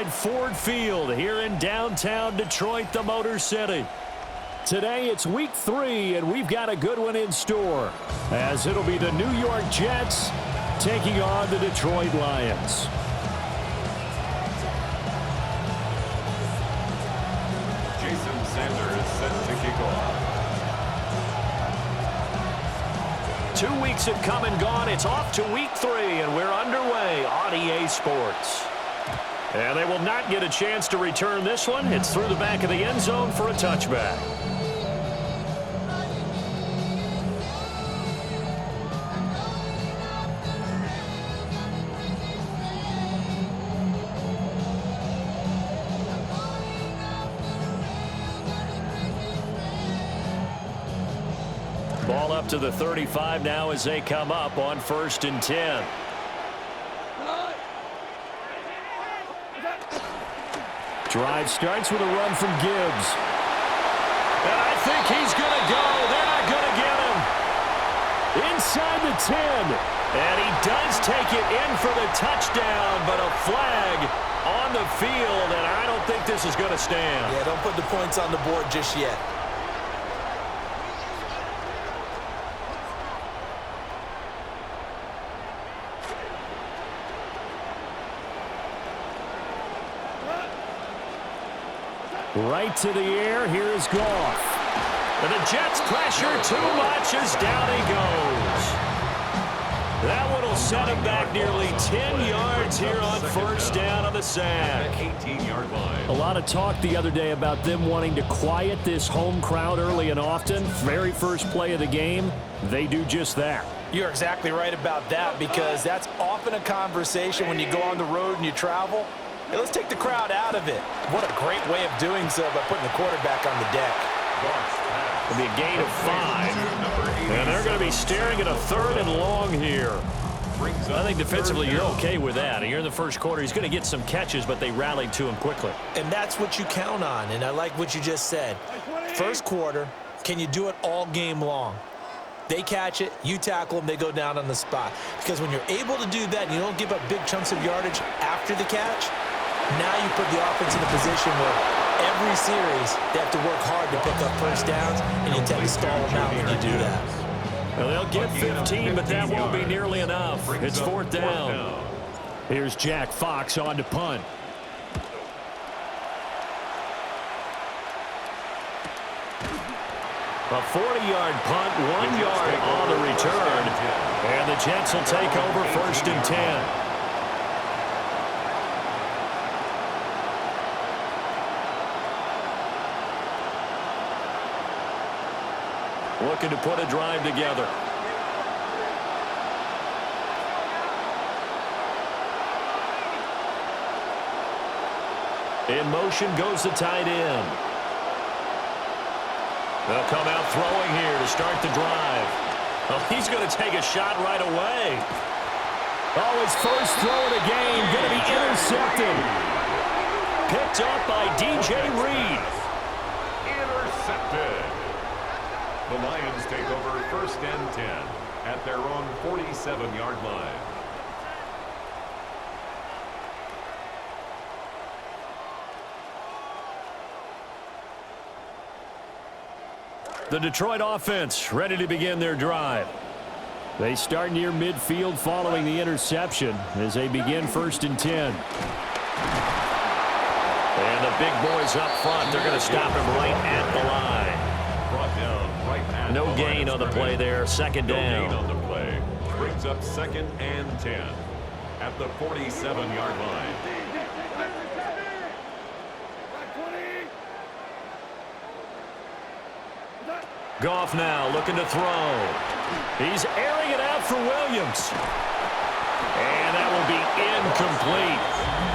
inside Ford Field here in downtown Detroit, the Motor City. Today it's week 3, and we've got a good one in store, as it'll be the New York Jets taking on the Detroit Lions. Jason Sanders is set to kick off. 2 weeks have come and gone. It's off to week 3, and we're underway on EA Sports. And they will not get a chance to return this one. It's through the back of the end zone for a touchback. Ball up to the 35 now as they come up on 1st and 10. Drive starts with a run from Gibbs. And I think he's going to go. They're not going to get him. Inside the 10. And he does take it in for the touchdown, but a flag on the field, and I don't think this is going to stand. Yeah, don't put the points on the board just yet. Right to the air. Here is Goff. And the Jets pressure too much as down he goes. That one will set him back nearly 10 yards here on 1st down on the sack. 18-yard line. A lot of talk the other day about them wanting to quiet this home crowd early and often. Very first play of the game, they do just that. You're exactly right about that, because that's often a conversation when you go on the road and you travel. Hey, let's take the crowd out of it. What a great way of doing so by putting the quarterback on the deck. It'll be a gain of 5. And they're going to be staring at a 3rd and long here. I think defensively you're okay with that. Here in the first quarter, he's going to get some catches, but they rallied to him quickly. And that's what you count on, and I like what you just said. First quarter, can you do it all game long? They catch it, you tackle them, they go down on the spot. Because when you're able to do that and you don't give up big chunks of yardage after the catch, now you put the offense in a position where every series they have to work hard to pick up first downs, and you tend to stall them out when you do that. Well, they'll get 15, but that won't be nearly enough. It's 4th down. Here's Jack Fox on to punt. A 40-yard punt, 1 yard on the return. And the Jets will take over 1st and 10. Looking to put a drive together. In motion goes the tight end. They'll come out throwing here to start the drive. Oh, he's going to take a shot right away. Oh, his first throw of the game going to be intercepted. Picked up by DJ Reed. Intercepted. The Lions take over 1st and 10 at their own 47-yard line. The Detroit offense ready to begin their drive. They start near midfield following the interception as they begin 1st and 10. And the big boys up front, they're going to stop him right at the line. No gain on the play there. 2nd down. No gain on the play. Brings up 2nd and 10 at the 47-yard line. Goff now looking to throw. He's airing it out for Williams. And that will be incomplete.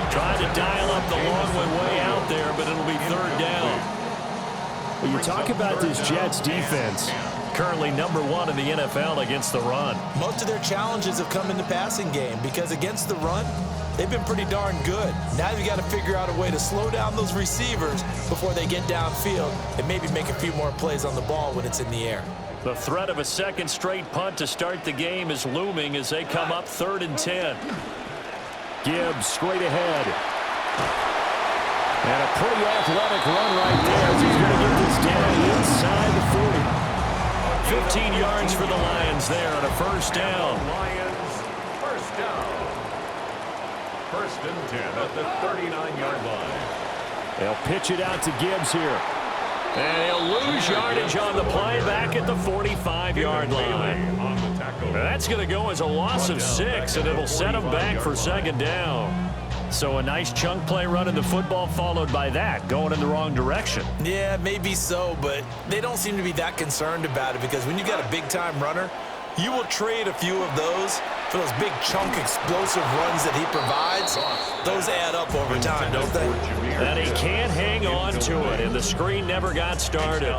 Trying to dial up the long way out there, but it'll be 3rd down. Well, you talk about this Jets defense. Currently #1 in the NFL against the run. Most of their challenges have come in the passing game, because against the run, they've been pretty darn good. Now you've got to figure out a way to slow down those receivers before they get downfield and maybe make a few more plays on the ball when it's in the air. The threat of a 2nd straight punt to start the game is looming as they come up 3rd and 10. Gibbs straight ahead. pretty athletic run right there as he's going to get this down inside the 40. 15 yards for the Lions there on a first down. Lions, first down. First and 10 at the 39-yard line. They'll pitch it out to Gibbs here. And he'll lose yardage on the play back at the 45-yard line. That's going to go as a loss of 6, and it'll set them back for second down. So a nice chunk play running the football followed by that, going in the wrong direction. Yeah, maybe so, but they don't seem to be that concerned about it because when you've got a big-time runner, you will trade a few of those for those big chunk explosive runs that he provides. Those add up over time, don't they? And he can't hang on to it, and the screen never got started.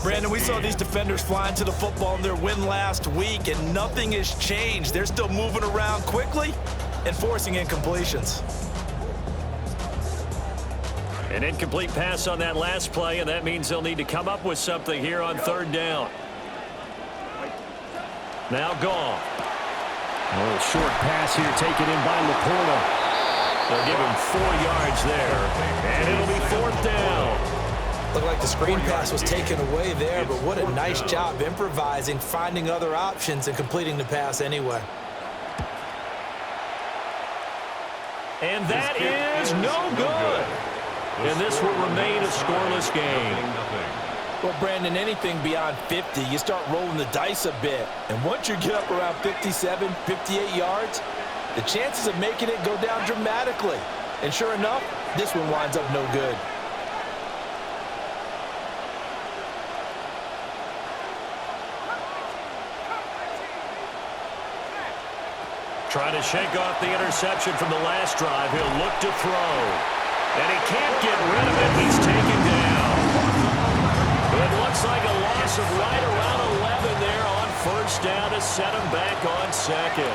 Brandon, we saw these defenders flying to the football in their win last week, and nothing has changed. They're still moving around quickly and forcing incompletions. An incomplete pass on that last play, and that means they'll need to come up with something here on third down. Now Goff. A little short pass here taken in by Laporta. They'll give him 4 yards there, and it'll be fourth down. Looked like the screen pass was taken away there, but what a nice job improvising, finding other options, and completing the pass anyway. And that is no good. And this will remain a scoreless game. Well, Brandon, anything beyond 50, you start rolling the dice a bit. And once you get up around 57, 58 yards, the chances of making it go down dramatically. And sure enough, this one winds up no good. Trying to shake off the interception from the last drive. He'll look to throw. And he can't get rid of it. He's taken down. It looks like a loss of right around 11 there on first down to set him back on second.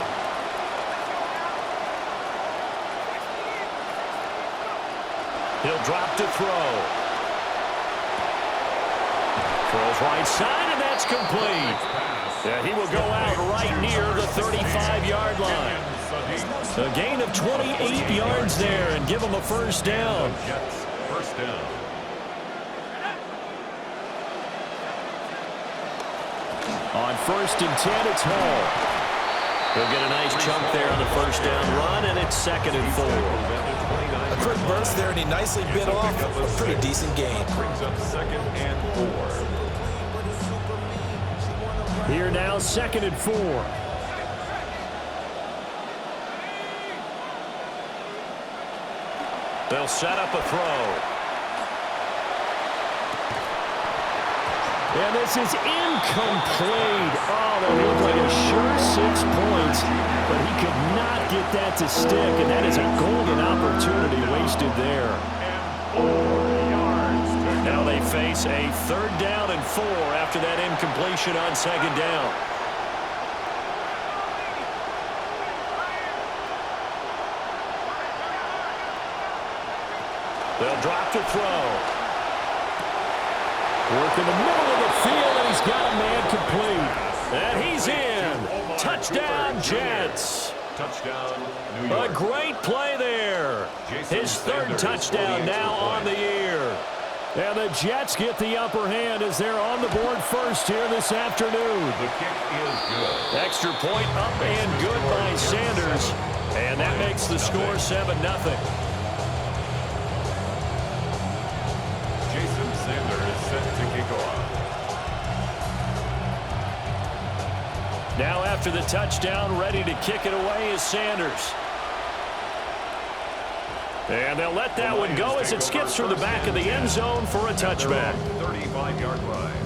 He'll drop to throw. Throws right side, and that's complete. Yeah, he will go out right near the 35-yard line. A gain of 28 yards there and give him a first down. First down. On first and 10, it's Hall. He'll get a nice chunk there on the first down run, and it's second and 4. A quick burst there, and he nicely bit off a pretty decent gain. Brings up second and 4. Here now, second and 4. They'll set up a throw. And this is incomplete. Oh, that looked like a sure 6 points, but he could not get that to stick, and that is a golden opportunity wasted there. Now they face a third down and 4 after that incompletion on second down. They'll drop to throw. Work in the middle of the field, and he's got a man complete. And he's in. Touchdown, Jets. Touchdown, New York. A great play there. His third touchdown now on the year. And the Jets get the upper hand as they're on the board first here this afternoon. The kick is good. Extra point up and good by Sanders. And that makes the score 7-0. Jason Sanders set to kick off. Now after the touchdown, ready to kick it away is Sanders. And they'll let that one go as it skips through the back of the end zone for a touchback. 35-yard line.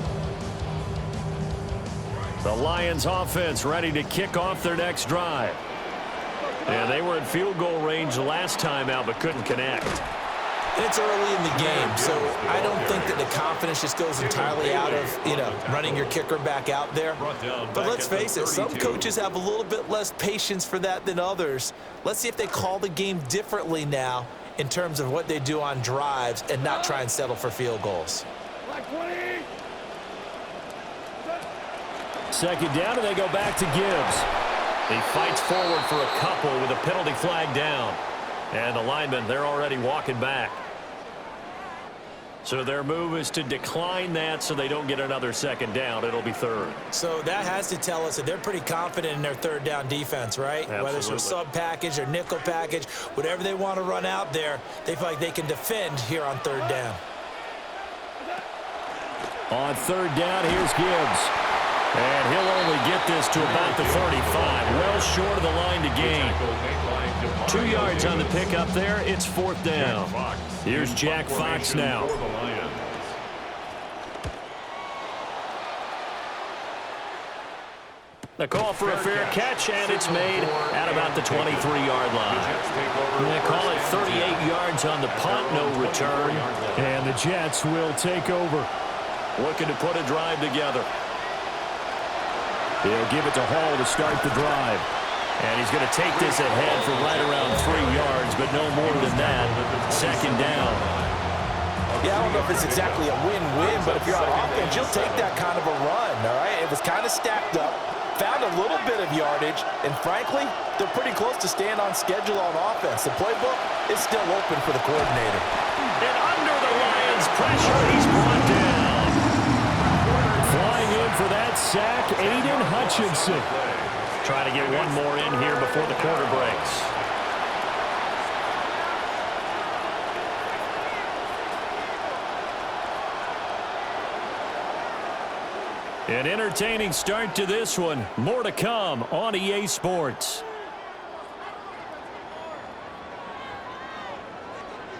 The Lions offense ready to kick off their next drive. And they were in field goal range last time out but couldn't connect. It's early in the game, so I don't think that the confidence just goes entirely out of, running your kicker back out there. But let's face it, some coaches have a little bit less patience for that than others. Let's see if they call the game differently now in terms of what they do on drives and not try and settle for field goals. Second down, and they go back to Gibbs. He fights forward for a couple with a penalty flag down. And the linemen, they're already walking back. So their move is to decline that so they don't get another second down. It'll be third. So that has to tell us that they're pretty confident in their third down defense, right? Absolutely. Whether it's a sub package or nickel package, whatever they want to run out there, they feel like they can defend here on third down. On third down, here's Gibbs. And he'll only get this to about the 35. Well short of the line to gain. 2 yards on the pickup there. It's fourth down. Here's Jack Fox now. The call for a fair catch, and it's made at about the 23-yard line. They call it 38 yards on the punt, no return. And the Jets will take over. Looking to put a drive together. He'll give it to Hall to start the drive. And he's going to take this ahead for right around 3 yards, but no more than that. Second down. Yeah, I don't know if it's exactly a win-win, but if you're on offense, you'll take that kind of a run, all right? It was kind of stacked up, found a little bit of yardage, and frankly, they're pretty close to staying on schedule on offense. The playbook is still open for the coordinator. And under the Lions' pressure, he's brought down. Flying in for that sack, Aiden Hutchinson. Try to get one more in here before the quarter breaks. An entertaining start to this one. More to come on EA Sports.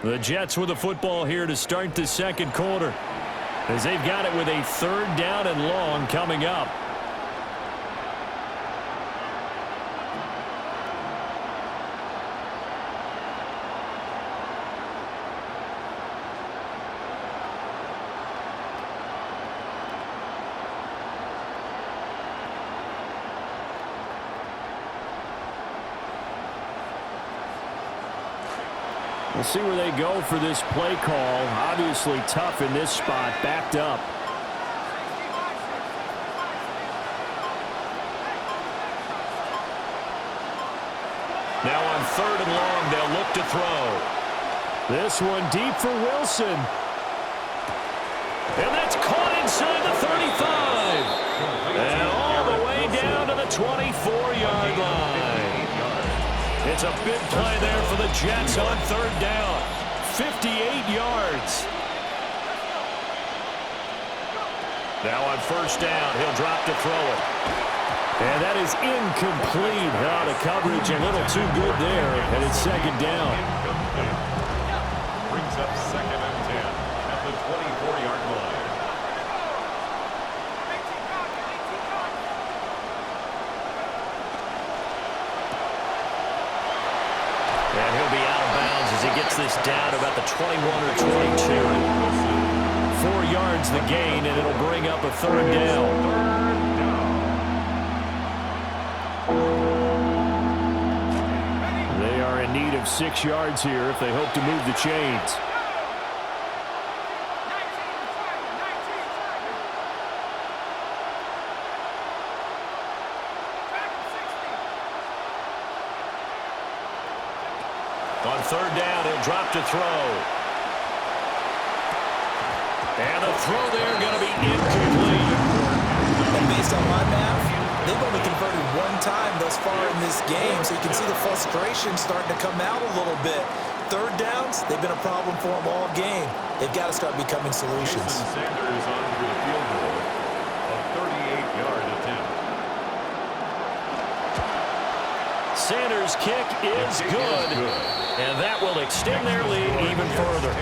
The Jets with the football here to start the second quarter, as they've got it with a third down and long coming up. We'll see where they go for this play call. Obviously tough in this spot, backed up. Now on third and long, they'll look to throw. This one deep for Wilson. And that's caught inside the 35. And all the way down to the 24-yard line. It's a big play there for the Jets on third down. 58 yards. Now on first down, he'll drop to throw it. And that is incomplete. Now the coverage a little too good there, and it's second down. Brings up second and 10 at the 24-yard line. And he'll be out of bounds as he gets this down about the 21 or 22. 4 yards the gain, and it'll bring up a third down. They are in need of 6 yards here if they hope to move the chains. On third down, he'll drop to throw. And the throw there going to be incomplete. And based on my math, they've only converted one time thus far in this game, so you can see the frustration starting to come out a little bit. Third downs, they've been a problem for them all game. They've got to start becoming solutions. Sanders on for the field goal. A 38-yard attempt. Sanders' kick is good. And that will extend their lead even further.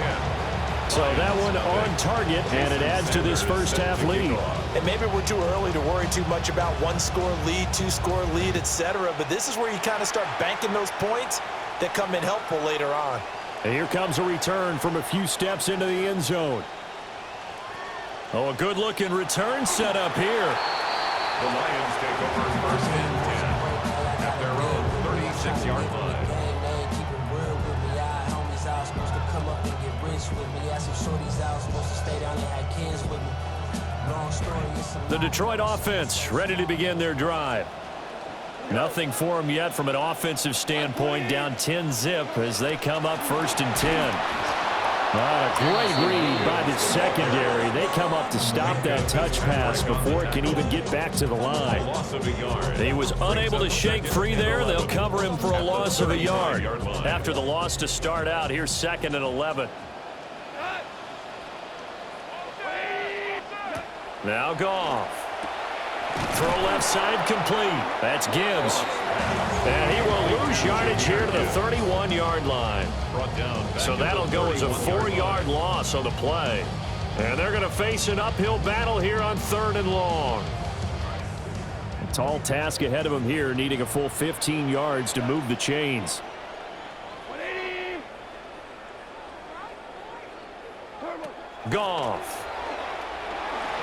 So that one on target, and it adds to this first half lead. And maybe we're too early to worry too much about one-score lead, two-score lead, etc. But this is where you kind of start banking those points that come in helpful later on. And here comes a return from a few steps into the end zone. Oh, a good-looking return set up here. The Lions take over first and 10 at their own 36-yard line. The Detroit offense ready to begin their drive. Nothing for them yet from an offensive standpoint, down 10-zip as they come up first and 10. A great read by the secondary. They come up to stop that touch pass before it can even get back to the line. He was unable to shake free there. They'll cover him for a loss of a yard. After the loss to start out, here's 2nd and 11. Now Goff. Throw left side complete. That's Gibbs. And he will lose yardage here to the 31-yard line. So that'll go as a 4-yard loss on the play. And they're going to face an uphill battle here on 3rd and long. A tall task ahead of him here, needing a full 15 yards to move the chains. Goff.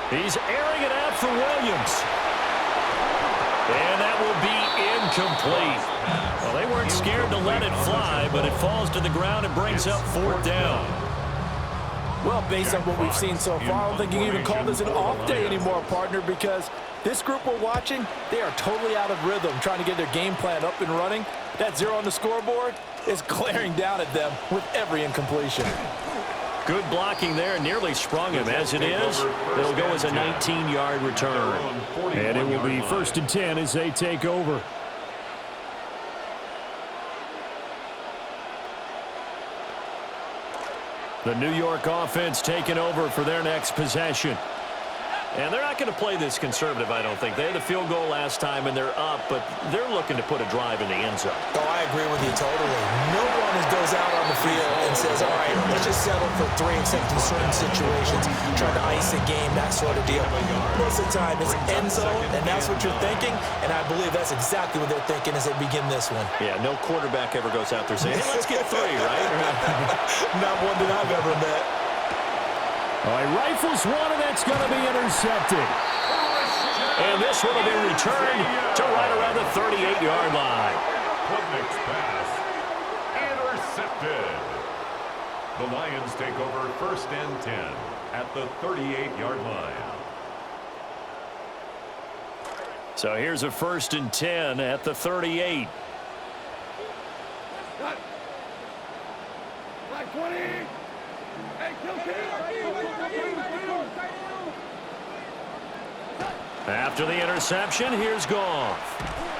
He's airing it out for Williams. And that will be incomplete. Well, they weren't scared to let it fly, but it falls to the ground and brings up 4th down. Well, based on what we've seen so far, I don't think you can even call this an off day anymore, partner, because this group we're watching, they are totally out of rhythm, trying to get their game plan up and running. That 0 on the scoreboard is glaring down at them with every incompletion. Good blocking there, nearly sprung him. As it is, it'll go as a 19-yard return. And it will be 1st and 10 as they take over. The New York offense taking over for their next possession. And they're not going to play this conservative, I don't think. They had the field goal last time, and they're up, but they're looking to put a drive in the end zone. Oh, I agree with you totally. No one goes out on the field and says, all right, let's just settle for 3, except in certain situations, trying to ice a game, that sort of deal. Most of the time, it's end zone, and that's what you're thinking, and I believe that's exactly what they're thinking as they begin this one. Yeah, no quarterback ever goes out there saying, hey, let's get 3, right? Not one that I've ever met. All right, rifles one, and that's going to be intercepted. And this one will be returned to right around the 38-yard line. Klubnik's pass intercepted. The Lions take over 1st and 10 at the 38-yard line. So here's a 1st and 10 at the 38. Black 20. Hey, After the interception, here's Goff.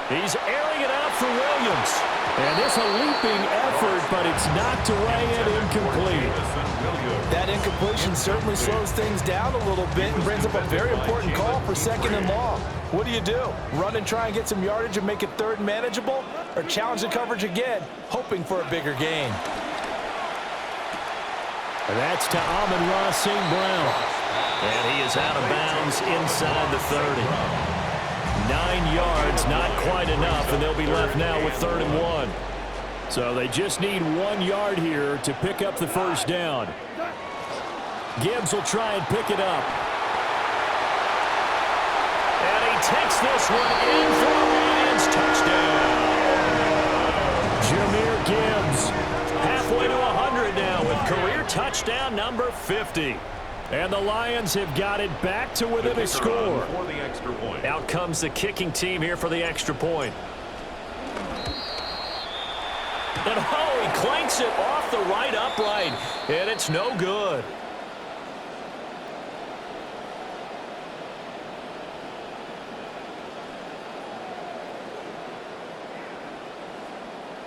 He's airing it out for Williams. And it's a leaping effort, but it's knocked away and incomplete. That incompletion certainly slows things down a little bit and brings up a very important call for 2nd and long. What do? Run and try and get some yardage and make it 3rd and manageable? Or challenge the coverage again, hoping for a bigger gain? And that's to Amon-Ra St. Brown. And he is out of bounds inside the 30. 9 yards, not quite enough, and they'll be left now with 3rd and 1. So they just need 1 yard here to pick up the 1st down. Gibbs will try and pick it up. And he takes this one in for a Lions touchdown. Jahmyr Gibbs, halfway to 100 now with career touchdown number 50. And the Lions have got it back to within a score. Out comes the kicking team here for the extra point. And oh, he clanks it off the right upright. And it's no good.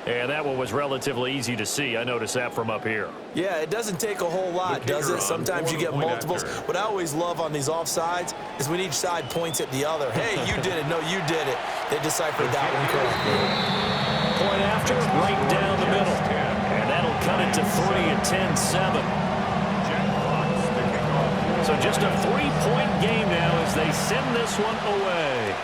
And that one was relatively easy to see. I noticed that from up here. Yeah, it doesn't take a whole lot, does it? Sometimes you get multiples. What I always love on these offsides is when each side points at the other. Hey, you did it. No, you did it. They deciphered that one correctly. Point after, right down the middle. And that'll cut it to 3 at 10-7. So just a 3-point game now as they send this one away.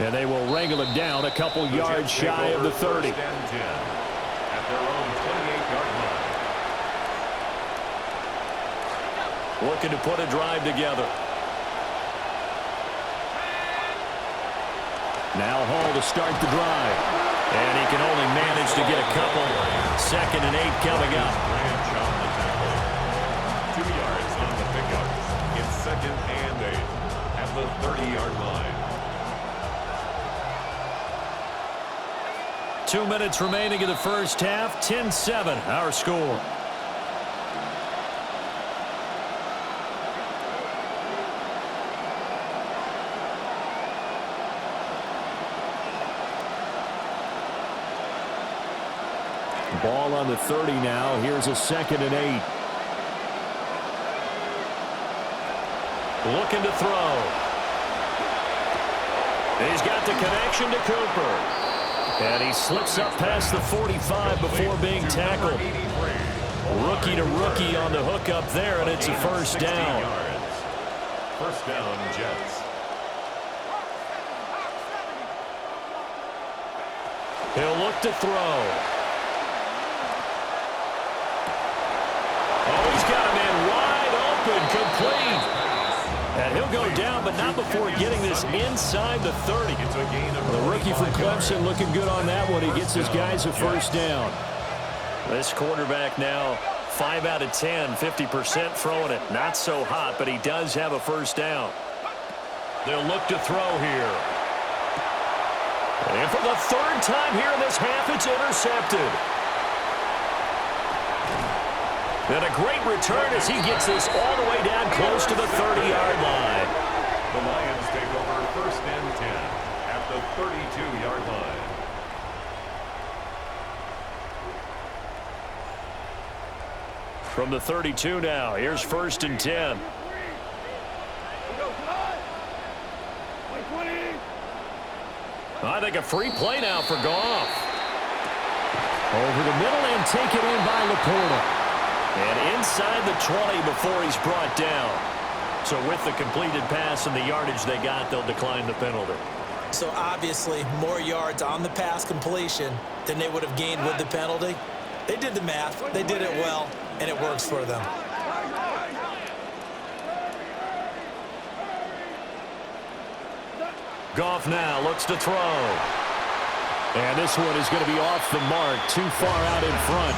And they will wrangle him down a couple yards shy of the 30. At their own 28-yard line. Looking to put a drive together. Now Hall to start the drive. And he can only manage to get a couple. 2nd and 8 coming up. 2 yards on the pickup. It's 2nd and 8 at the 30-yard line. 2 minutes remaining in the first half. 10-7, our score. Ball on the 30 now. Here's a 2nd and 8. Looking to throw. He's got the connection to Cooper. And he slips up past the 45 before being tackled. Rookie to rookie on the hook up there, and it's a first down. First down, Jets. He'll look to throw. Oh, he's got a man wide open, complete. And he'll go down, but not before getting this inside the 30. The rookie from Clemson looking good on that one. He gets his guys a first down. This quarterback now 5 out of 10, 50% throwing it. Not so hot, but he does have a first down. They'll look to throw here. And for the 3rd time here in this half, it's intercepted. And a great return as he gets this all the way down close to the 30-yard line. The Lions take over 1st and 10 at the 32-yard line. From the 32 now, here's 1st and 10. I think a free play now for Goff. Over the middle and taken in by Laporta. And inside the 20 before he's brought down. So with the completed pass and the yardage they got, they'll decline the penalty. So obviously more yards on the pass completion than they would have gained with the penalty. They did the math. They did it well, and it works for them. Goff now looks to throw. And this one is going to be off the mark, too far out in front.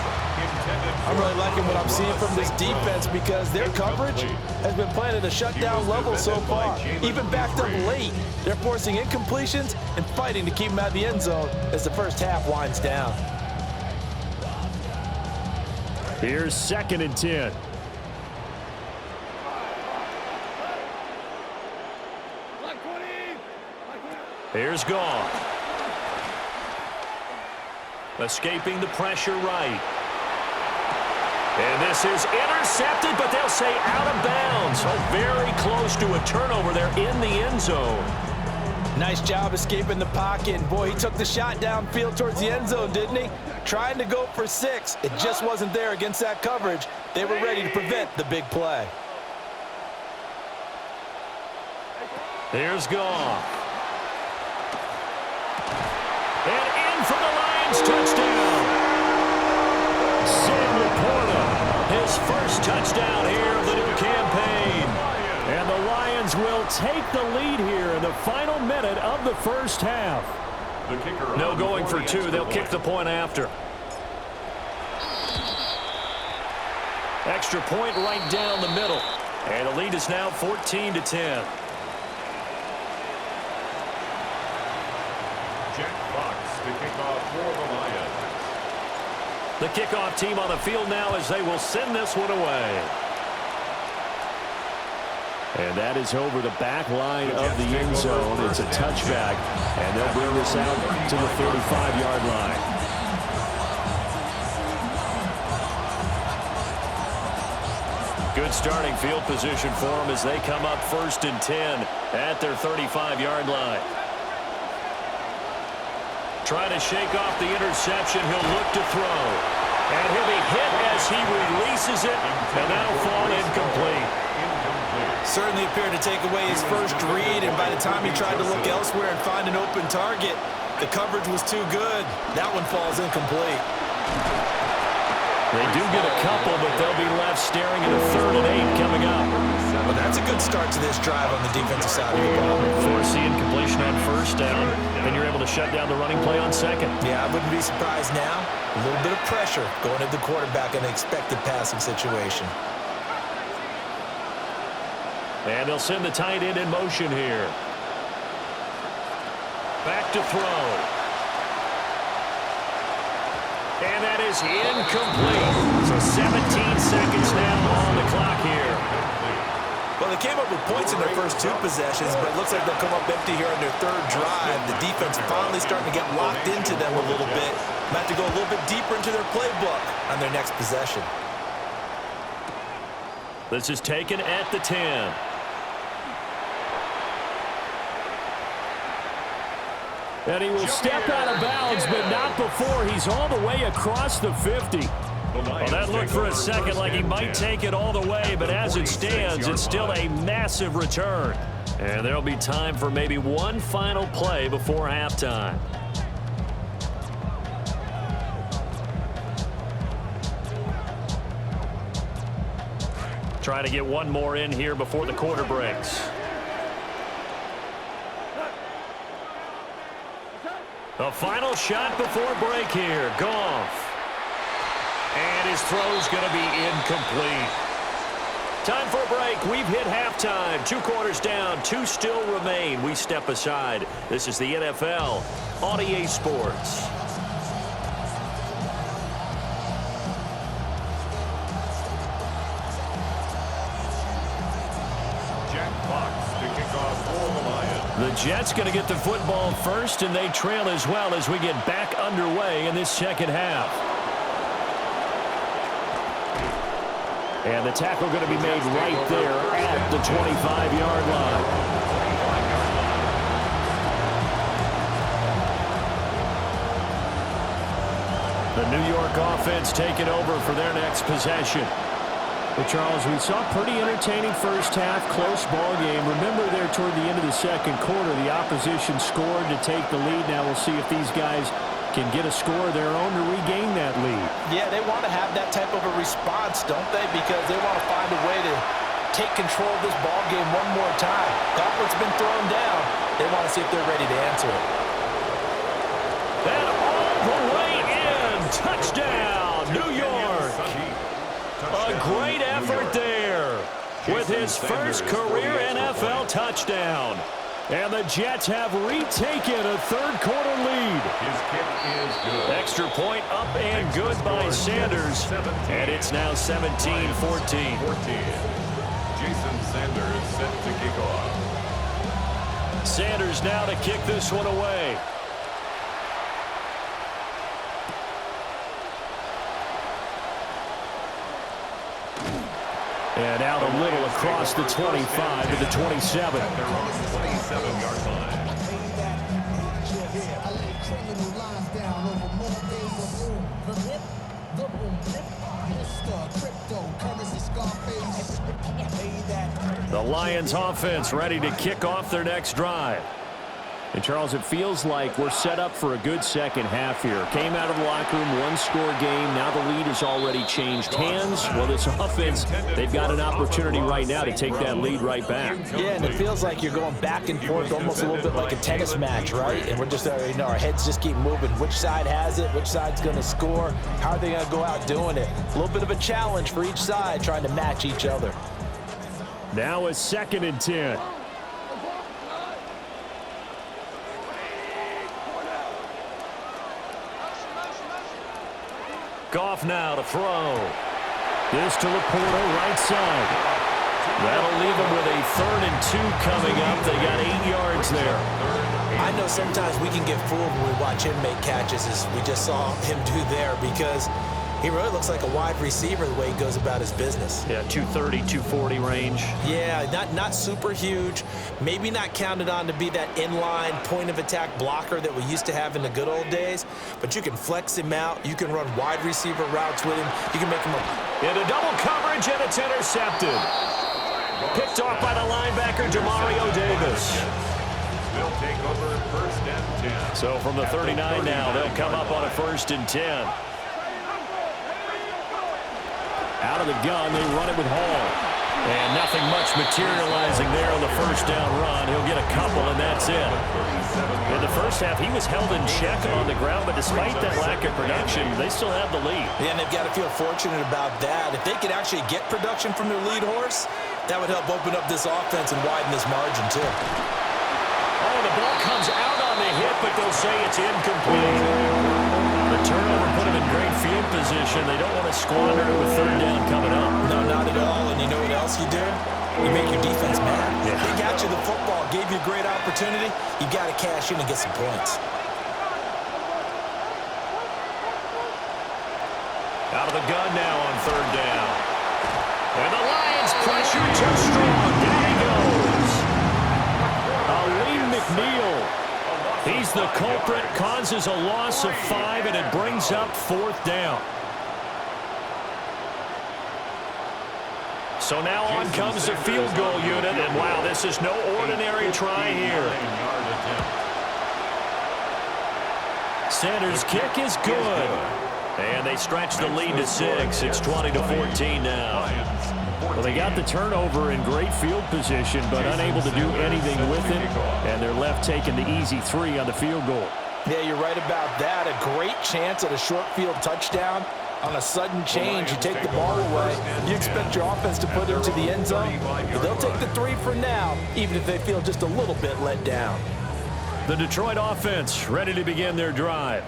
I'm really liking what I'm seeing from this defense because their coverage has been playing at a shutdown level so far. Even backed up late, they're forcing incompletions and fighting to keep them out of the end zone as the first half winds down. Here's 2nd and 10. Here's Goff. Escaping the pressure right. And this is intercepted, but they'll say out of bounds. Oh, very close to a turnover there in the end zone. Nice job escaping the pocket. And boy, he took the shot downfield towards the end zone, didn't he? Trying to go for 6. It just wasn't there against that coverage. They were ready to prevent the big play. Here's Goff. And in for the Lions touchdown. Sam Laporta, his first touchdown here of the new campaign. And the Lions will take the lead here in the final minute of the first half. No going for 2. They'll kick the point after. Extra point right down the middle. And the lead is now 14-10. To kick off for the Lions. The kickoff team on the field now as they will send this one away. And that is over the back line of the end zone. It's a touchback, and they'll bring this out to the 35-yard line. Good starting field position for them as they come up 1st and 10 at their 35-yard line. Trying to shake off the interception. He'll look to throw. And he'll be hit as he releases it. And that'll fall incomplete. Certainly appeared to take away his first read, and by the time he tried to look elsewhere and find an open target, the coverage was too good. That one falls incomplete. They do get a couple, but they'll be left staring at a 3rd and 8 coming up. Well, that's a good start to this drive on the defensive side of the ball. Force the incompletion on 1st down, and you're able to shut down the running play on 2nd. Yeah, I wouldn't be surprised now. A little bit of pressure going at the quarterback in an expected passing situation. And they'll send the tight end in motion here. Back to throw. And that is incomplete. So 17 seconds now on the clock here. Well, they came up with points in their first 2 possessions, but it looks like they'll come up empty here on their 3rd drive. The defense finally starting to get locked into them a little bit. Might have to go a little bit deeper into their playbook on their next possession. This is taken at the 10. And he will step out of bounds, but not before he's all the way across the 50. Well, that looked for a second like he might take it all the way, but as it stands, it's still a massive return. And there'll be time for maybe one final play before halftime. Trying to get one more in here before the quarter breaks. The final shot before break here. Goff. And his throw's going to be incomplete. Time for a break. We've hit halftime. 2 quarters down. 2 still remain. We step aside. This is the NFL on EA Sports. The Jets going to get the football first, and they trail as well as we get back underway in this second half. And the tackle going to be made right there at the 25-yard line. The New York offense taking over for their next possession. Well, Charles, we saw a pretty entertaining first half, close ball game. Remember there toward the end of the second quarter, the opposition scored to take the lead. Now we'll see if these guys can get a score of their own to regain that lead. Yeah, they want to have that type of a response, don't they? Because they want to find a way to take control of this ball game one more time. Gauntlet's been thrown down. They want to see if they're ready to answer it. And all the way in. Touchdown, New York. A great effort there with his first career NFL touchdown. And the Jets have retaken a third-quarter lead. His kick is good. Extra point up and good by Sanders. And it's now 17-14. Jason Sanders set to kick off. Sanders now to kick this one away. And out a little across the 25 to the 27. At their own 27-yard line. The Lions offense ready to kick off their next drive. And, Charles, it feels like we're set up for a good second half here. Came out of the locker room, one-score game. Now the lead has already changed hands. Well, this offense, they've got an opportunity right now to take that lead right back. Yeah, and it feels like you're going back and forth almost a little bit like a tennis match, right? And we're just, our heads just keep moving. Which side has it? Which side's going to score? How are they going to go out doing it? A little bit of a challenge for each side trying to match each other. Now a 2nd and 10. Goff now to throw. This to Laporta, right side. That'll leave him with a 3rd and 2 coming up. They got 8 yards there. I know sometimes we can get fooled when we watch him make catches, as we just saw him do there, because he really looks like a wide receiver the way he goes about his business. Yeah, 230, 240 range. Yeah, not super huge. Maybe not counted on to be that inline point-of-attack blocker that we used to have in the good old days, but you can flex him out. You can run wide receiver routes with him. You can make him Into double coverage, and it's intercepted. Picked off by the linebacker, Demario Davis. They'll take over 1st and 10. So from the 39 now, they'll come up on a 1st and 10. Out of the gun, they run it with Hall. And nothing much materializing there on the 1st down run. He'll get a couple, and that's it. In the first half, he was held in check on the ground, but despite that lack of production, they still have the lead. Yeah, and they've got to feel fortunate about that. If they could actually get production from their lead horse, that would help open up this offense and widen this margin, too. Oh, the ball comes out on the hit, but they'll say it's incomplete. The turnover put him in great field position. They don't want to squander it with third down coming up. No, not at all. And you know what else you do? You make your defense mad. Yeah. They got you the football, gave you a great opportunity. You got to cash in and get some points. Out of the gun now on third down. And the Lions pressure too strong. Down he goes. Aleem McNeil. He's the culprit, causes a loss of 5, and it brings up fourth down. So now on comes the field goal unit, and wow, this is no ordinary try here. Sanders' kick is good. And they stretch the lead to 6. It's 20-14 now. Well, they got the turnover in great field position, but unable to do anything with it, and they're left taking the easy 3 on the field goal. Yeah, you're right about that. A great chance at a short field touchdown. On a sudden change, you take the ball away. You expect your offense to put it into the end zone. But they'll take the 3 for now, even if they feel just a little bit let down. The Detroit offense ready to begin their drive.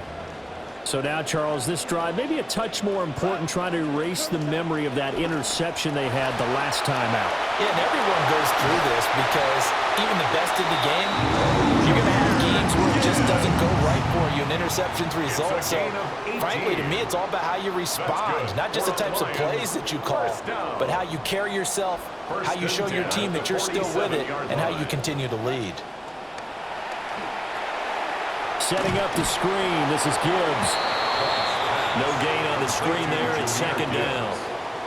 So now, Charles, this drive may be a touch more important, trying to erase the memory of that interception they had the last time out. Yeah, and everyone goes through this because even the best in the game, you're going to have games where it just doesn't go right for you, and interceptions result. So, frankly, to me, it's all about how you respond, not just the types of plays that you call, but how you carry yourself, how you show your team that you're still with it, and how you continue to lead. Setting up the screen, this is Gibbs. No gain on the screen there. It's second down.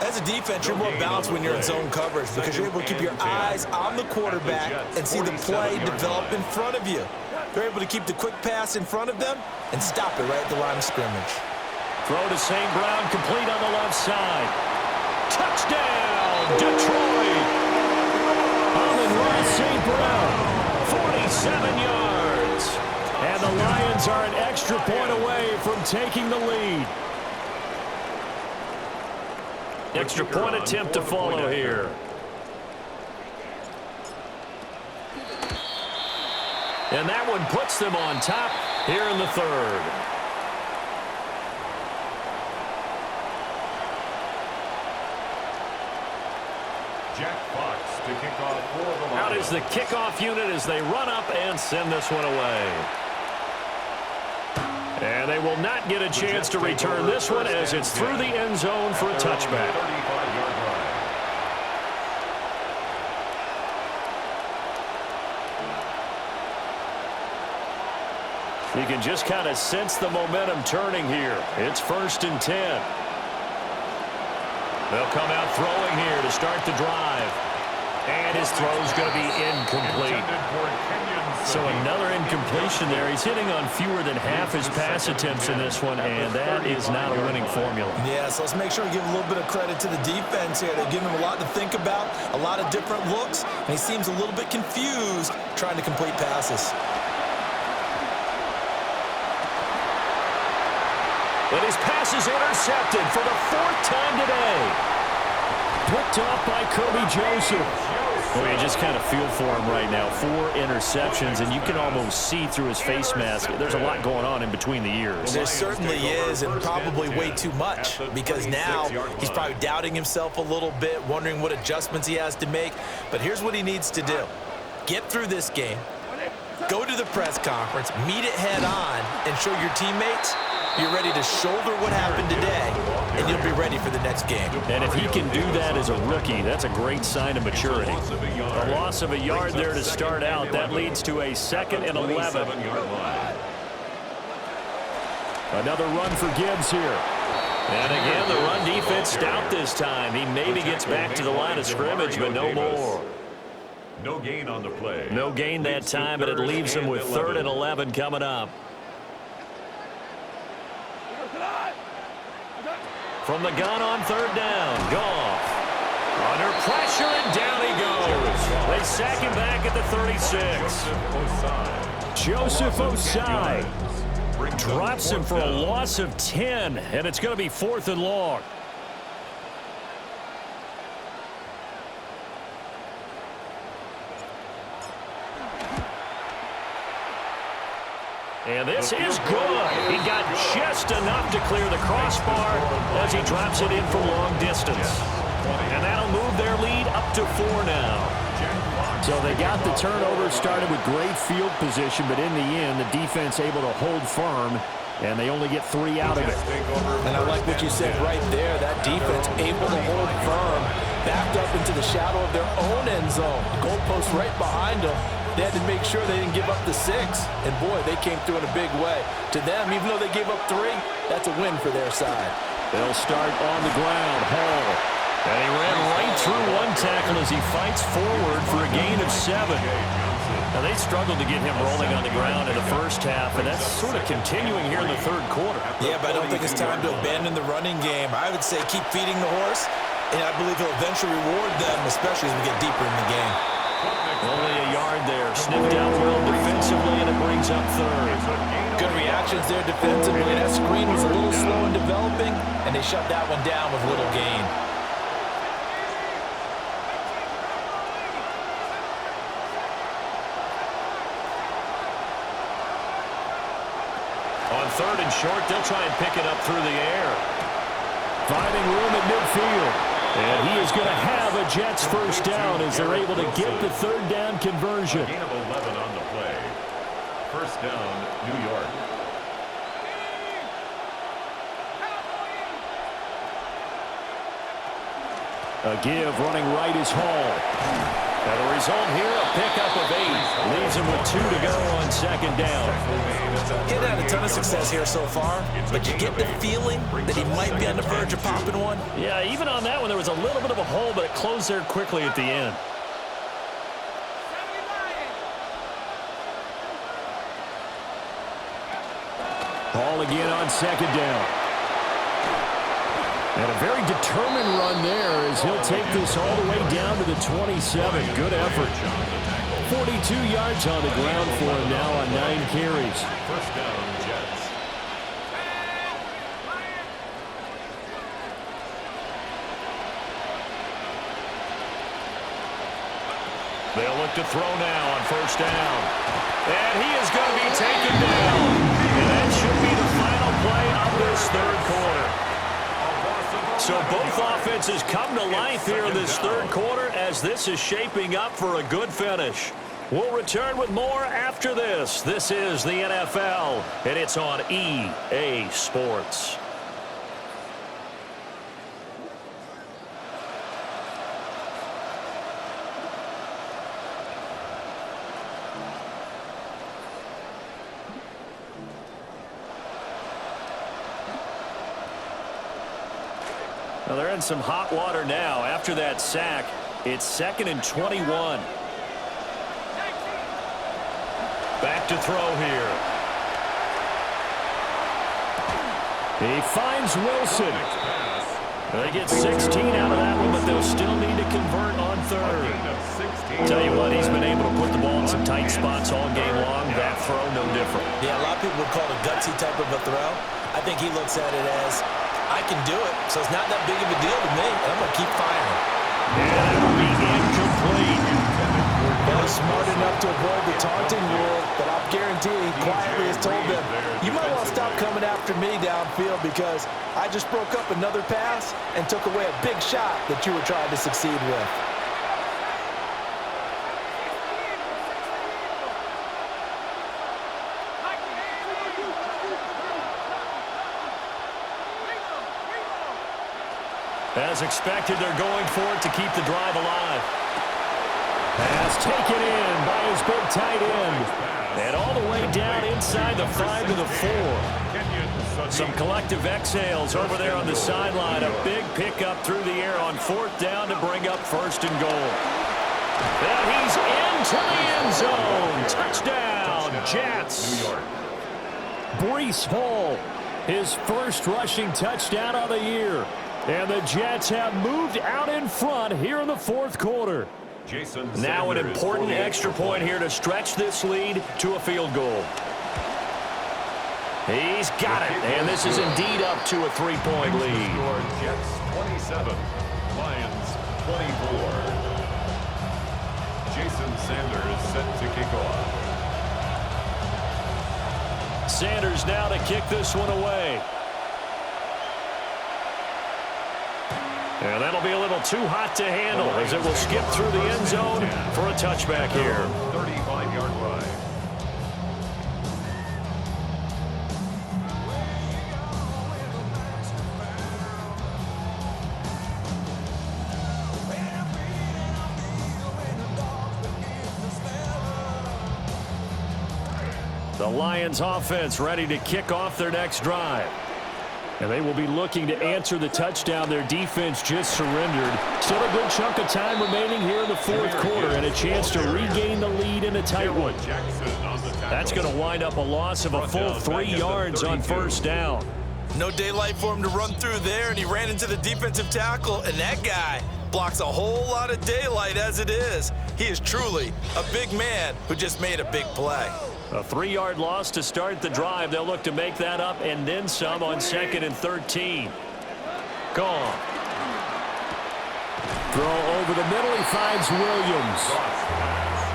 As a defense, you're more balanced when you're in zone coverage because you're able to keep your eyes on the quarterback and see the play develop in front of you. They're able to keep the quick pass in front of them and stop it right at the line of scrimmage. Throw to St. Brown, complete on the left side. Touchdown, Detroit! Amon-Ra St. Brown. 47 yards. And the Lions are an extra point away from taking the lead. Extra point attempt to follow here. And that one puts them on top here in the third. Jack Fox to kick off for the Lions. Out is the kickoff unit as they run up and send this one away. And they will not get a chance to return this one as it's through the end zone for a touchback. 35-yard line. You can just kind of sense the momentum turning here. It's 1st and 10. They'll come out throwing here to start the drive. And his throw's going to be incomplete. So another incompletion there. He's hitting on fewer than half his pass attempts in this one, and that is not a winning formula. Yeah, so let's make sure we give a little bit of credit to the defense here. They're giving him a lot to think about, a lot of different looks, and he seems a little bit confused trying to complete passes. But his pass is intercepted for the 4th time today. Picked off by Kirby Joseph. Well, you just kind of feel for him right now. 4 interceptions, and you can almost see through his face mask. There's a lot going on in between the ears. There certainly is, and probably way too much, because now he's probably doubting himself a little bit, wondering what adjustments he has to make. But here's what he needs to do. Get through this game, go to the press conference, meet it head on, and show your teammates you're ready to shoulder what happened today, and you'll be ready for the next game. And if he can do that as a rookie, that's a great sign of maturity. A loss of a yard there to start out. That leads to a 2nd and 11. Another run for Gibbs here. And again, the run defense stout this time. He maybe gets back to the line of scrimmage, but no more. No gain on the play. No gain that time, but it leaves him with 3rd and 11 coming up. From the gun on 3rd down, Goff. Under pressure, and down he goes. They sack him back at the 36. Joseph Osai Drops him for a loss of 10, and it's going to be 4th and long. And this is good. He got just just enough to clear the crossbar as he drops it in from long distance. And that'll move their lead up to 4 now. So they got the turnover, started with great field position, but in the end, the defense able to hold firm, and they only get 3 out of it. And I like what you said right there. That defense able to hold firm, backed up into the shadow of their own end zone. Goalpost right behind them. They had to make sure they didn't give up the 6. And, boy, they came through in a big way. To them, even though they gave up 3, that's a win for their side. They'll start on the ground. Hall. And he ran right through one tackle as he fights forward for a gain of 7. Now, they struggled to get him rolling on the ground in the first half, and that's sort of continuing here in the third quarter. Yeah, but I don't think it's time to abandon the running game. I would say keep feeding the horse, and I believe he'll eventually reward them, especially as we get deeper in the game. Only a yard there. Sniffed out well defensively, and it brings up third. Good reactions there defensively. That screen was a little slow in developing, and they shut that one down with little gain. On third and short, they'll try and pick it up through the air. Finding room at midfield. And he is going to have a Jets first down as they're able to get the third down conversion. Gain of 11 on the play. First down, New York. A give running right is Hall. And the result here, a pickup of 8. Leaves him with 2 to go on second down. He hasn't had a ton of success here so far, but you get the feeling that he might be on the verge of popping one. Yeah, even on that one, there was a little bit of a hole, but it closed there quickly at the end. Hall again on second down. And a very determined run there as he'll take this all the way down to the 27. Good effort. 42 yards on the ground for him now on 9 carries. First down, Jets. They'll look to throw now on first down. And he is going to be taken down. And that should be the final play of this third quarter. So both offenses come to life here in this third quarter as this is shaping up for a good finish. We'll return with more after this. This is the NFL, and it's on EA Sports. Well, they're in some hot water now. After that sack, it's 2nd and 21. Back to throw here. He finds Wilson. They get 16 out of that one, but they'll still need to convert on third. Tell you what, he's been able to put the ball in some tight spots all game long. That throw, no different. Yeah, a lot of people would call it a gutsy type of a throw. I think he looks at it as, I can do it, so it's not that big of a deal to me, and I'm going to keep firing. And it'll be incomplete. Well, he's smart enough to avoid the taunting rule, but I'll guarantee he quietly has told them, you might want to stop coming after me downfield because I just broke up another pass and took away a big shot that you were trying to succeed with. As expected, they're going for it to keep the drive alive. Pass taken in by his big tight end. And all the way down inside the 5 to the 4. Some collective exhales over there on the sideline. A big pickup through the air on 4th down to bring up 1st and goal. And he's into the end zone. Touchdown, Jets. New York. Breece Hall, his first rushing touchdown of the year. And the Jets have moved out in front here in the 4th quarter. Now an important extra point here to stretch this lead to a field goal. He's got it, and this is indeed up to a 3-point lead. Jets 27, Lions 24. Jason Sanders set to kick off. Sanders now to kick this one away. And that'll be a little too hot to handle as it will skip through the end zone for a touchback here. 35-yard line. The Lions offense ready to kick off their next drive. And they will be looking to answer the touchdown their defense just surrendered. Still a good chunk of time remaining here in the fourth quarter and a chance to regain the lead in a tight one. That's going to wind up a loss of a full 3 yards on first down. No daylight for him to run through there, and he ran into the defensive tackle, and that guy blocks a whole lot of daylight as it is. He is truly a big man who just made a big play. A 3-yard loss to start the drive. They'll look to make that up and then some on 2nd and 13. Gone. Throw over the middle. He finds Williams.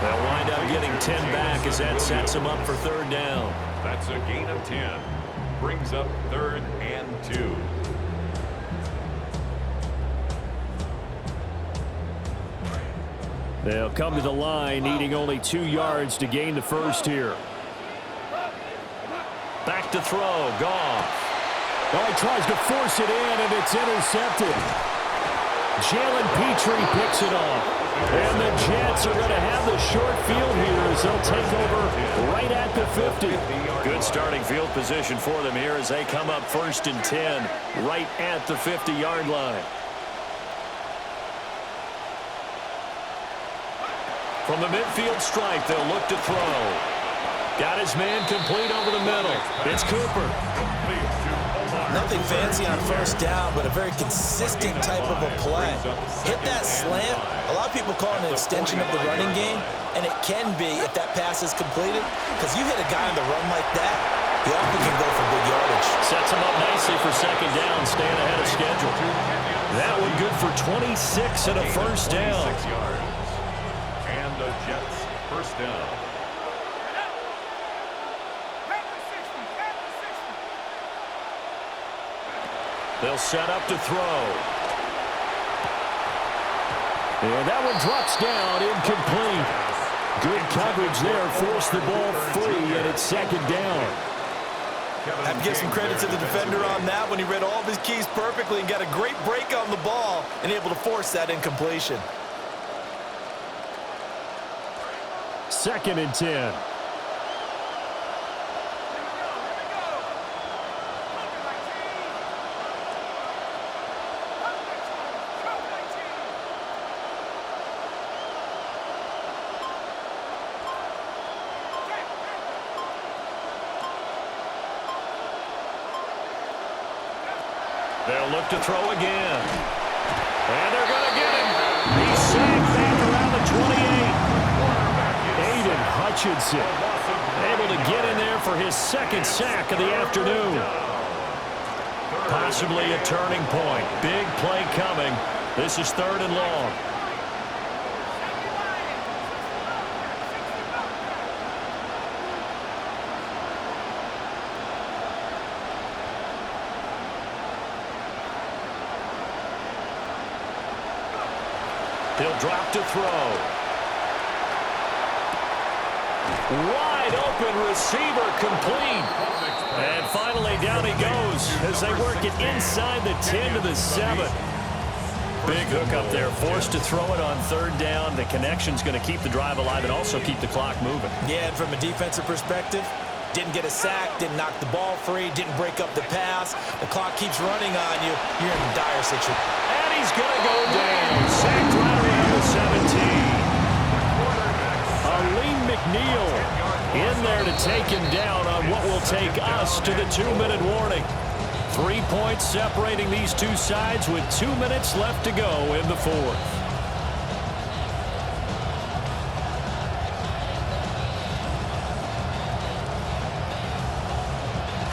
They'll wind up getting 10 back as that sets them up for 3rd down. That's a gain of 10. Brings up 3rd and 2. They'll come to the line, needing only 2 yards to gain the first here. Back to throw. Goff. Oh, he tries to force it in, and it's intercepted. Jalen Petrie picks it off. And the Jets are going to have the short field here as they'll take over right at the 50. Good starting field position for them here as they come up 1st and 10 right at the 50-yard line. From the midfield stripe, they'll look to throw. Got his man complete over the middle. It's Cooper. Nothing fancy on first down, but a very consistent type of a play. Hit that slant. A lot of people call it an extension of the running game, and it can be if that pass is completed, because you hit a guy on the run like that, he often can go for big yardage. Sets him up nicely for 2nd down, staying ahead of schedule. That one good for 26 and a first down. And the Jets first down. They'll set up to throw. And that one drops down, incomplete. Good coverage there, forced the ball free, and it's 2nd down. I have to give some credit to the defender on that when he read all of his keys perfectly and got a great break on the ball and able to force that incompletion. 2nd and 10. They'll look to throw again. And they're going to get him. He's sacked back around the 28. Aiden Hutchinson Able to get in there for his 2nd sack of the afternoon. Possibly a turning point. Big play coming. This is 3rd and long. He'll drop to throw. Wide open receiver complete. And finally down he goes as they work it inside the 10 to the 7. Big hook up there, forced to throw it on 3rd down. The connection's going to keep the drive alive and also keep the clock moving. Yeah, and from a defensive perspective, didn't get a sack, didn't knock the ball free, didn't break up the pass. The clock keeps running on you. You're in a dire situation. And he's going to go down. Sacked right around the 17. Arlene McNeil In there to take him down on what will take us to the 2-minute warning. 3 points separating these two sides with 2 minutes left to go in the 4th.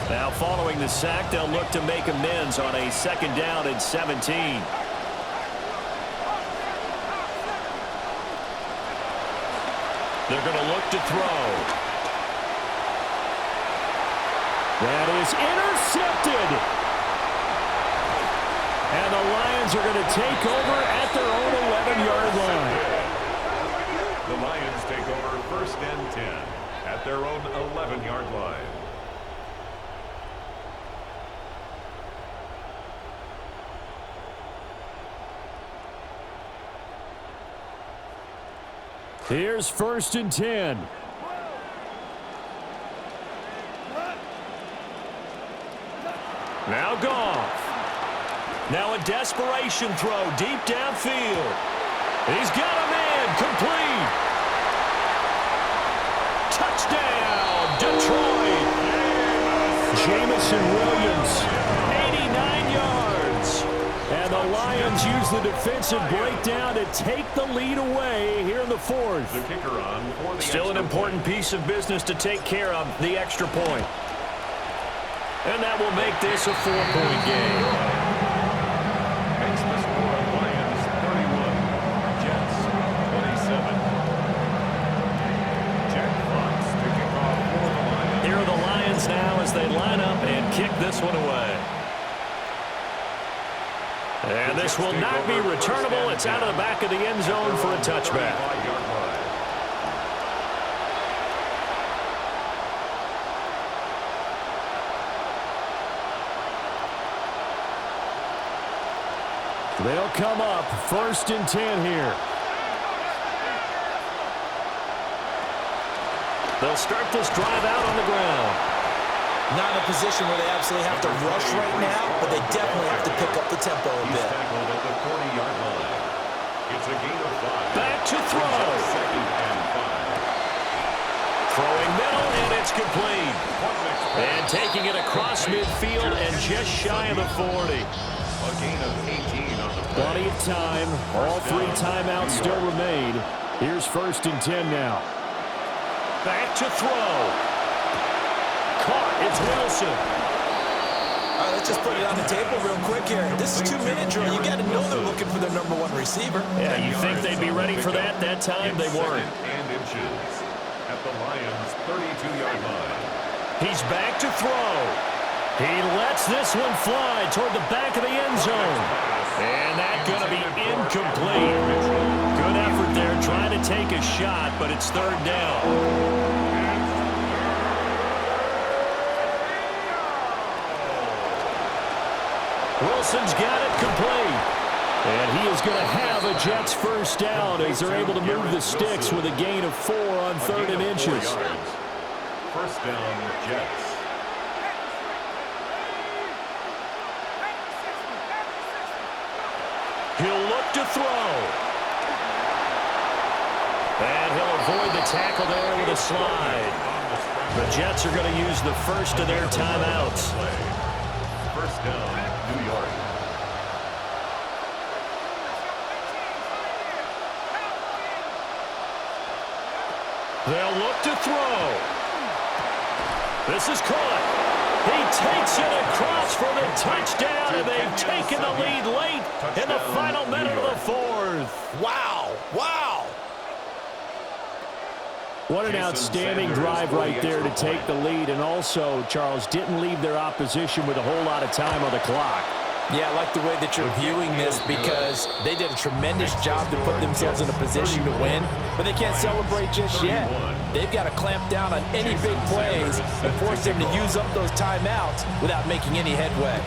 Now following the sack, they'll look to make amends on a 2nd down and 17. They're going to look to throw. That is intercepted. And the Lions Lions are going to take over at their own 11-yard line. The Lions take over 1st and 10 at their own 11-yard line. Here's 1st and 10. Now Goff. Now a desperation throw deep downfield. He's got a man complete. Touchdown, Detroit. Jamison Williams. 89 yards. And the Lions use the defensive breakdown to take the lead away here in the 4th. The kicker on for the Still an important piece of business to take care of, the extra point. And that will make this a 4-point game. Makes the score Lions 31, Jets 27. Jack Fox to kick off for the Lions. Here are the Lions now as they line up and kick this one away. And this will not be returnable. It's out of the back of the end zone for a touchback. They'll come up 1st and 10 here. They'll start this drive out on the ground. Not in a position where they absolutely have to rush right now, but they definitely have to pick up the tempo a He's bit. tackled at the 40-yard line. It's a gain of 5. Back to throw. 2nd and 5. Throwing middle, and it's complete. And taking it across midfield and just shy of the 40. A gain of 18 on the play. Plenty of time. All 3 timeouts still remain. Here's 1st and 10 now. Back to throw. Caught. It's Wilson. All right, let's just put it on the table real quick here. This is 2-minute drill. You got to know they're looking for their #1 receiver. Yeah, you think they'd be ready for that? That time they weren't. And inches at the Lions' 32-yard line. He's back to throw. He lets this one fly toward the back of the end zone. And that's going to be incomplete. Good effort there trying to take a shot, but it's 3rd down. Wilson's got it complete. And he is going to have a Jets 1st down as they're able to move the sticks with a gain of 4 on 3rd and inches. 1st down, Jets. He'll look to throw. And he'll avoid the tackle there with a slide. The Jets are going to use the first of their timeouts. 1st down, New York. They'll look to throw. This is caught. He takes it across for the touchdown, and they've taken the lead late in the final minute of the 4th. Wow. Wow. What an outstanding drive right there to take the lead, and also, Charles, didn't leave their opposition with a whole lot of time on the clock. Yeah, I like the way that you're viewing this because they did a tremendous job to put themselves in a position to win, but they can't celebrate just yet. They've got to clamp down on any big plays and force them to use up those timeouts without making any headway.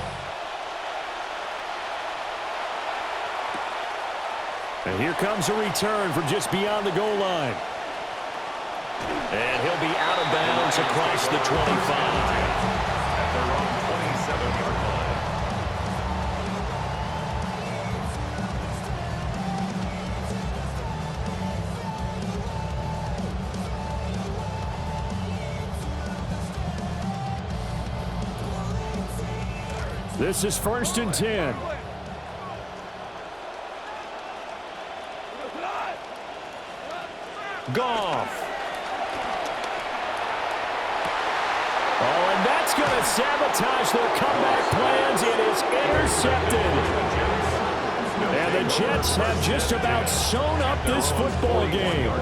And here comes a return from just beyond the goal line. And he'll be out of bounds across the 25. At their own 27-yard line. This is 1st and 10. Goff. Oh, and that's going to sabotage their comeback plans. It is intercepted. And the Jets have just about sewn up this football game.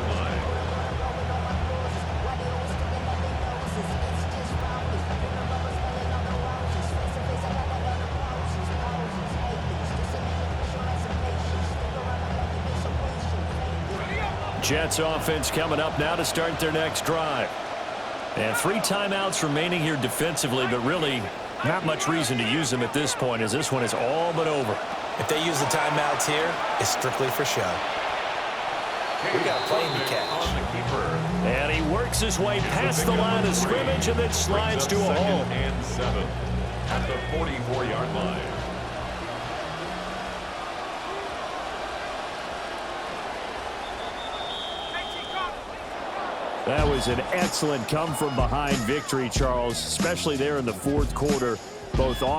Jets offense coming up now to start their next drive. And 3 timeouts remaining here defensively, but really not much reason to use them at this point, as this one is all but over. If they use the timeouts here, it's strictly for show. We got a plane to catch. And he works his way past the line of scrimmage and then slides to a hole. And 7 at the 44-yard line. That was an excellent come-from-behind victory, Charles, especially there in the fourth quarter, both on